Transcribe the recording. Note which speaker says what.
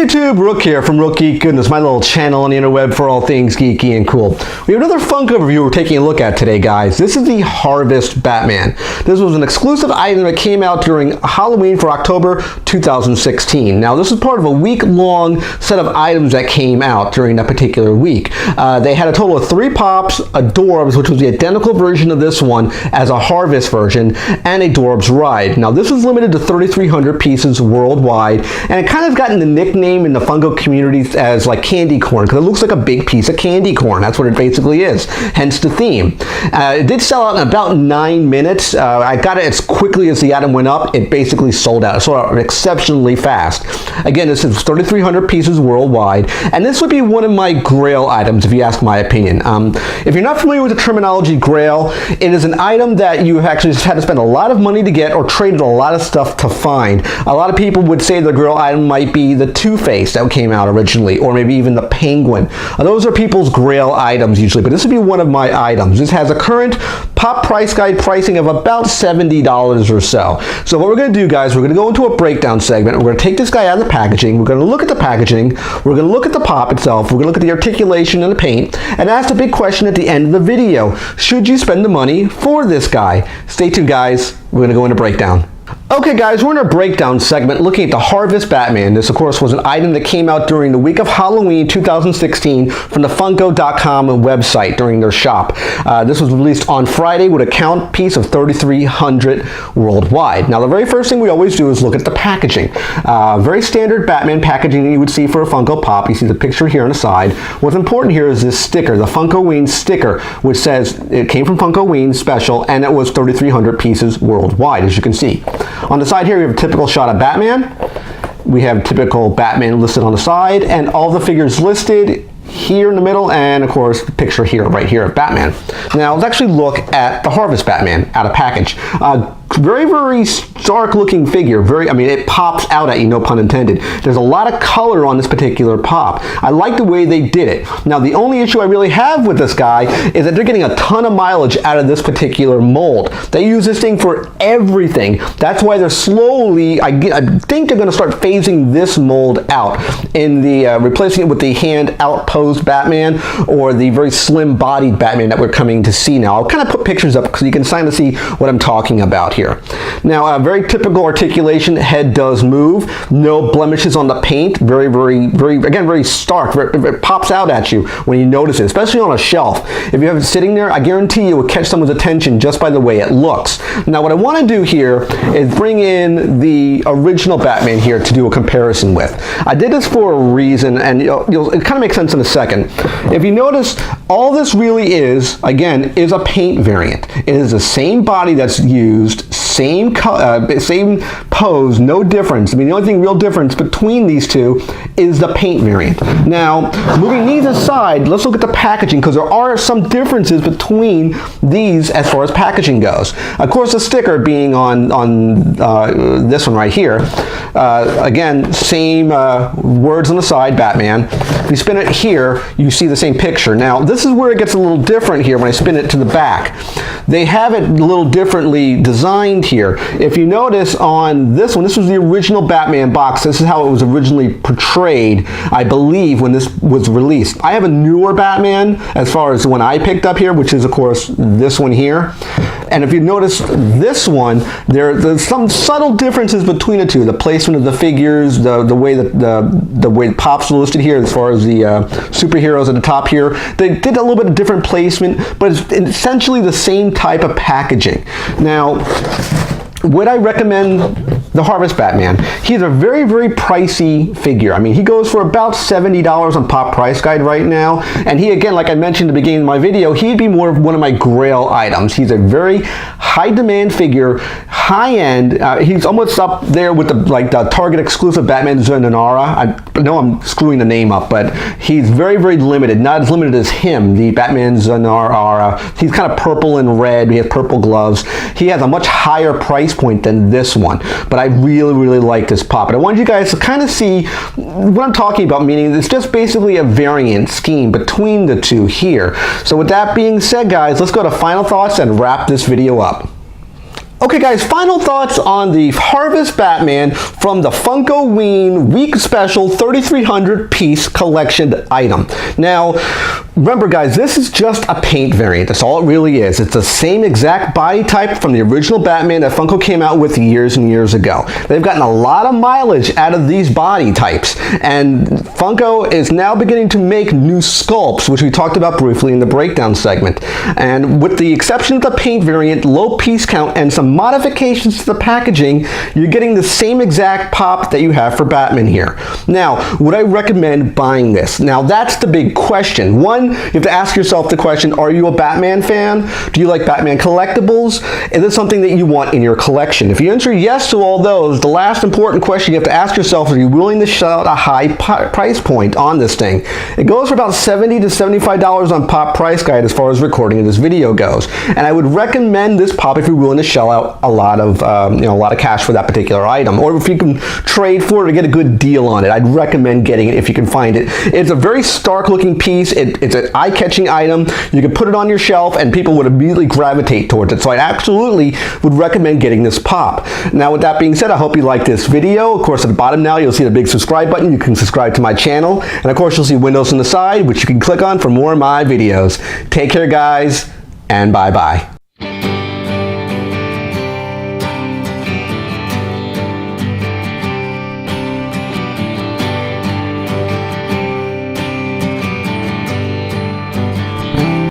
Speaker 1: YouTube, Rook here from Rook Geek Goodness, my little channel on the interweb for all things geeky and cool. We have another Funko review we're taking a look at today, guys. This is the Harvest Batman. This was an exclusive item that came out during Halloween for October 2016. Now, this is part of a week-long set of items that came out during that particular week. They had a total of 3 pops, a Dorbs, which was the identical version of this one as a Harvest version, and a Dorbs Ride. Now, this is limited to 3,300 pieces worldwide, and it kind of gotten the nickname in the Funko communities as like candy corn, because it looks like a big piece of candy corn. That's what it basically is, hence the theme. It did sell out in about 9 minutes. I got it as quickly as the item went up. It basically sold out. It sold out exceptionally fast. Again, this is 3,300 pieces worldwide, and this would be one of my Grail items, if you ask my opinion. If you're not familiar with the terminology Grail, it is an item that you actually had to spend a lot of money to get or traded a lot of stuff to find. A lot of people would say the Grail item might be the Two-Face that came out originally, or maybe even the Penguin. Those are people's Grail items usually, but this would be one of my items. This has a current pop price guide pricing of about $70 or so. So what we're going to do, guys, we're going to go into a breakdown segment. We're going to take this guy out of the packaging. We're going to look at the packaging. We're going to look at the pop itself. We're going to look at the articulation and the paint, and ask the big question at the end of the video. Should you spend the money for this guy? Stay tuned, guys. We're going to go into breakdown. Okay, guys, we're in our breakdown segment looking at the Harvest Batman. This, of course, was an item that came out during the week of Halloween 2016 from the Funko.com website during their shop. This was released on Friday with a count piece of 3,300 worldwide. Now, the very first thing we always do is look at the packaging. Very standard Batman packaging that you would see for a Funko Pop. You see the picture here on the side. What's important here is this sticker, the Funkoween sticker, which says it came from Funkoween Special, and it was 3,300 pieces worldwide, as you can see. On the side here, we have a typical shot of Batman. We have typical Batman listed on the side, and all the figures listed here in the middle, and of course the picture here, right here of Batman. Now let's actually look at the Harvest Batman out of package. Very, very stark looking figure. I mean, it pops out at you, no pun intended. There's a lot of color on this particular pop. I like the way they did it. Now, the only issue I really have with this guy is that they're getting a ton of mileage out of this particular mold. They use this thing for everything. That's why they're slowly, I think they're going to start phasing this mold out in the replacing it with the hand outposed Batman, or the very slim bodied Batman that we're coming to see now. I'll kind of put pictures up so you can kind of see what I'm talking about here. Now, very typical articulation. Head does move. No blemishes on the paint. Very, again, very stark. It pops out at you when you notice it, especially on a shelf. If you have it sitting there, I guarantee you it will catch someone's attention just by the way it looks. Now, what I want to do here is bring in the original Batman here to do a comparison with. I did this for a reason, and it kind of makes sense in a second. If you notice, all this really is, again, is a paint variant. It is the same body that's used, same pose, no difference. I mean, the only real difference between these two is the paint variant. Now, moving these aside, let's look at the packaging, because there are some differences between these as far as packaging goes. Of course, the sticker being on this one right here. Again, same words on the side, Batman. If you spin it here, you see the same picture. Now, this is where it gets a little different here when I spin it to the back. They have it a little differently designed here. If you notice on this one, this was the original Batman box. This is how it was originally portrayed, I believe, when this was released. I have a newer Batman as far as the one I picked up here, which is, of course, this one here. And if you notice this one, there's some subtle differences between the two. The placement of the figures, the way that the way pops are listed here, as far as the superheroes at the top here. They did a little bit of different placement, but it's essentially the same type of packaging. Now, would I recommend the Harvest Batman? He's a very, very pricey figure. I mean, he goes for about $70 on Pop Price Guide right now. And he, again, like I mentioned at the beginning of my video, he'd be more of one of my Grail items. He's a very high demand figure, high end. He's almost up there with the Target exclusive Batman Zanara. I know I'm screwing the name up, but he's very, very limited. Not as limited as him, the Batman Zanara. He's kind of purple and red. He has purple gloves. He has a much higher price point than this one, but I really, really like this pop. And I want you guys to kind of see what I'm talking about, meaning it's just basically a variant scheme between the two here. So with that being said, guys, let's go to final thoughts and wrap this video up. Okay guys, final thoughts on the Harvest Batman from the Funkoween Week Special 3,300 piece collection item. Now, remember guys, this is just a paint variant. That's all it really is. It's the same exact body type from the original Batman that Funko came out with years and years ago. They've gotten a lot of mileage out of these body types, and Funko is now beginning to make new sculpts, which we talked about briefly in the breakdown segment. And with the exception of the paint variant, low piece count, and some modifications to the packaging, you're getting the same exact pop that you have for Batman here. Now, would I recommend buying this? Now, that's the big question. One, you have to ask yourself the question, are you a Batman fan? Do you like Batman collectibles? Is it something that you want in your collection? If you answer yes to all those, the last important question you have to ask yourself is, are you willing to shell out a high price point on this thing? It goes for about $70 to $75 on Pop Price Guide as far as recording of this video goes. And I would recommend this Pop if you're willing to shell out a lot of cash for that particular item, or if you can trade for it or get a good deal on it. I'd recommend getting it if you can find it. It's a very stark looking piece. It's an eye-catching item. You can put it on your shelf and people would immediately gravitate towards it. So I absolutely would recommend getting this Pop. Now, with that being said, I hope you like this video. Of course, at the bottom now you'll see the big subscribe button. You can subscribe to my channel, and of course you'll see windows on the side which you can click on for more of my videos. Take care guys, and bye bye.